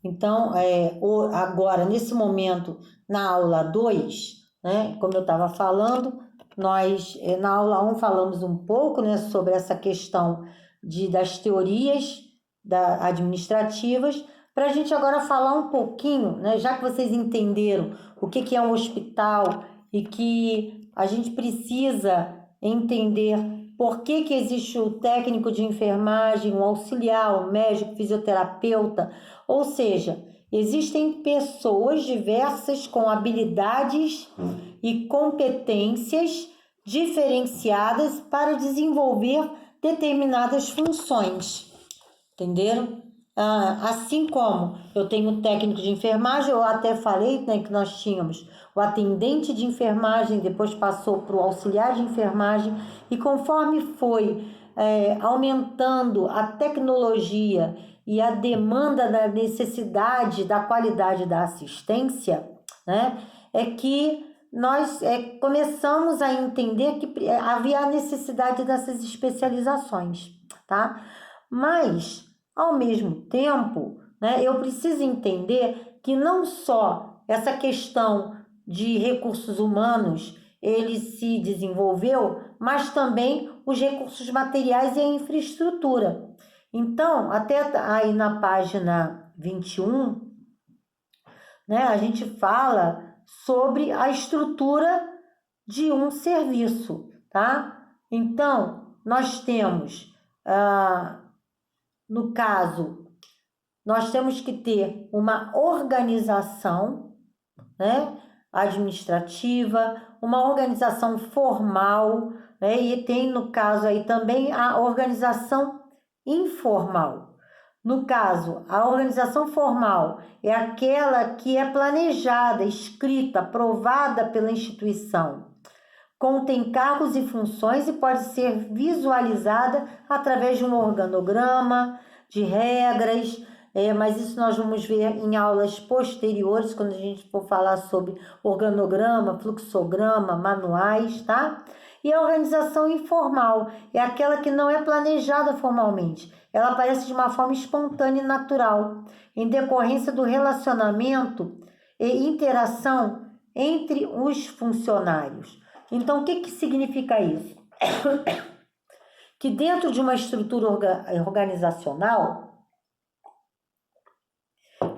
Então, agora, nesse momento, na aula 2, né, como eu estava falando, nós, na aula 1, falamos um pouco, né, sobre essa questão das teorias administrativas, para a gente agora falar um pouquinho, né, já que vocês entenderam o que é um hospital e que a gente precisa entender por que existe o técnico de enfermagem, o auxiliar, o médico, o fisioterapeuta, ou seja, existem pessoas diversas com habilidades e competências diferenciadas para desenvolver determinadas funções, entenderam? Assim como eu tenho técnico de enfermagem, eu até falei, né, que nós tínhamos o atendente de enfermagem, depois passou para o auxiliar de enfermagem, e conforme foi aumentando a tecnologia e a demanda da necessidade da qualidade da assistência, né, é que nós começamos a entender que havia a necessidade dessas especializações, tá? Mas, ao mesmo tempo, né, eu preciso entender que não só essa questão de recursos humanos ele se desenvolveu, mas também os recursos materiais e a infraestrutura. Então, até aí na página 21, né, a gente fala sobre a estrutura de um serviço, tá? Então, nós temos, no caso, nós temos que ter uma organização, né, administrativa, uma organização formal, né, e tem, no caso aí também, a organização informal. No caso, a organização formal é aquela que é planejada, escrita, aprovada pela instituição. Contém cargos e funções e pode ser visualizada através de um organograma, de regras, mas isso nós vamos ver em aulas posteriores, quando a gente for falar sobre organograma, fluxograma, manuais, tá? E a organização informal é aquela que não é planejada formalmente. Ela aparece de uma forma espontânea e natural, em decorrência do relacionamento e interação entre os funcionários. Então, o que significa isso? Que dentro de uma estrutura organizacional,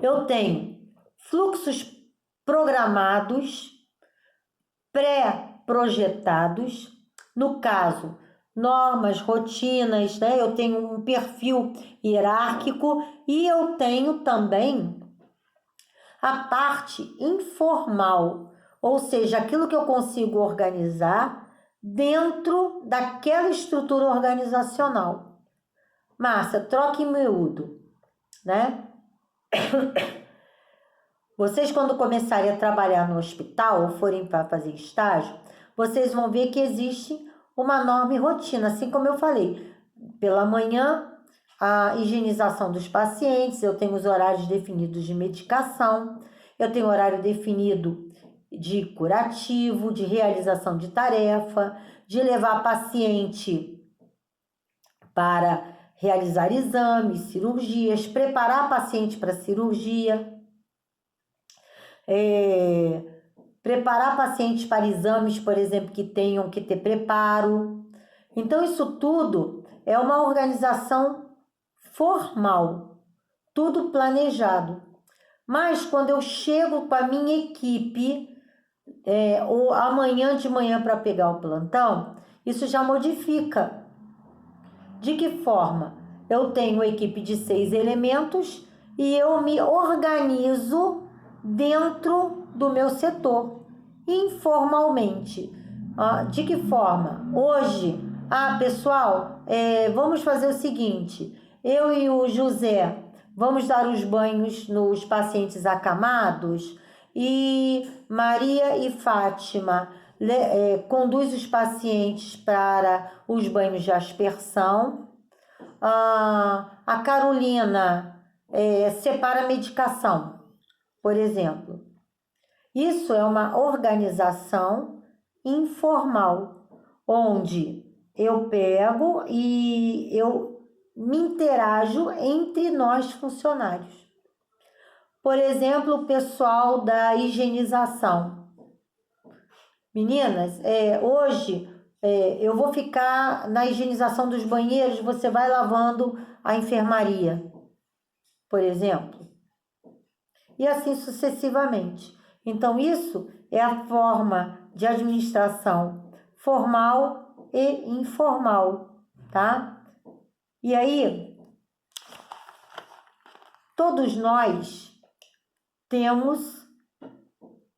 eu tenho fluxos programados, pré-projetados, no caso, normas, rotinas, né? Eu tenho um perfil hierárquico e eu tenho também a parte informal, ou seja, aquilo que eu consigo organizar dentro daquela estrutura organizacional. Márcia, troca em miúdo, né? Vocês, quando começarem a trabalhar no hospital ou forem para fazer estágio, vocês vão ver que existe uma norma e rotina, assim como eu falei. Pela manhã, a higienização dos pacientes, eu tenho os horários definidos de medicação, eu tenho horário definido de curativo, de realização de tarefa, de levar paciente para realizar exames, cirurgias, preparar paciente para cirurgia, preparar pacientes para exames, por exemplo, que tenham que ter preparo. Então, isso tudo é uma organização formal, tudo planejado. Mas quando eu chego com a minha equipe, ou amanhã de manhã para pegar o plantão, isso já modifica. De que forma? Eu tenho uma equipe de 6 elementos e eu me organizo dentro do meu setor, informalmente. De que forma? Hoje, pessoal, vamos fazer o seguinte, eu e o José vamos dar os banhos nos pacientes acamados e Maria e Fátima conduz os pacientes para os banhos de aspersão. A Carolina separa a medicação, por exemplo. Isso é uma organização informal, onde eu pego e eu me interajo entre nós funcionários. Por exemplo, o pessoal da higienização. Meninas, hoje eu vou ficar na higienização dos banheiros, você vai lavando a enfermaria, por exemplo. E assim sucessivamente. Então, isso é a forma de administração formal e informal, tá? E aí, todos nós temos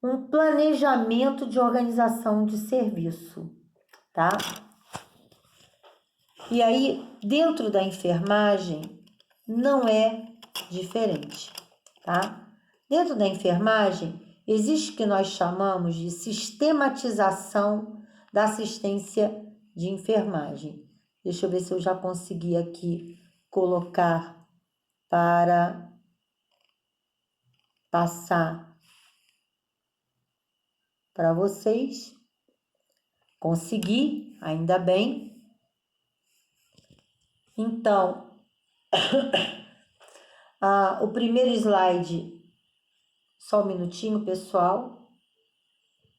um planejamento de organização de serviço, tá? E aí, dentro da enfermagem, não é diferente, tá? Dentro da enfermagem, existe o que nós chamamos de sistematização da assistência de enfermagem. Deixa eu ver se eu já consegui aqui colocar para passar para vocês. Consegui, ainda bem. Então, o primeiro slide, só um minutinho, pessoal.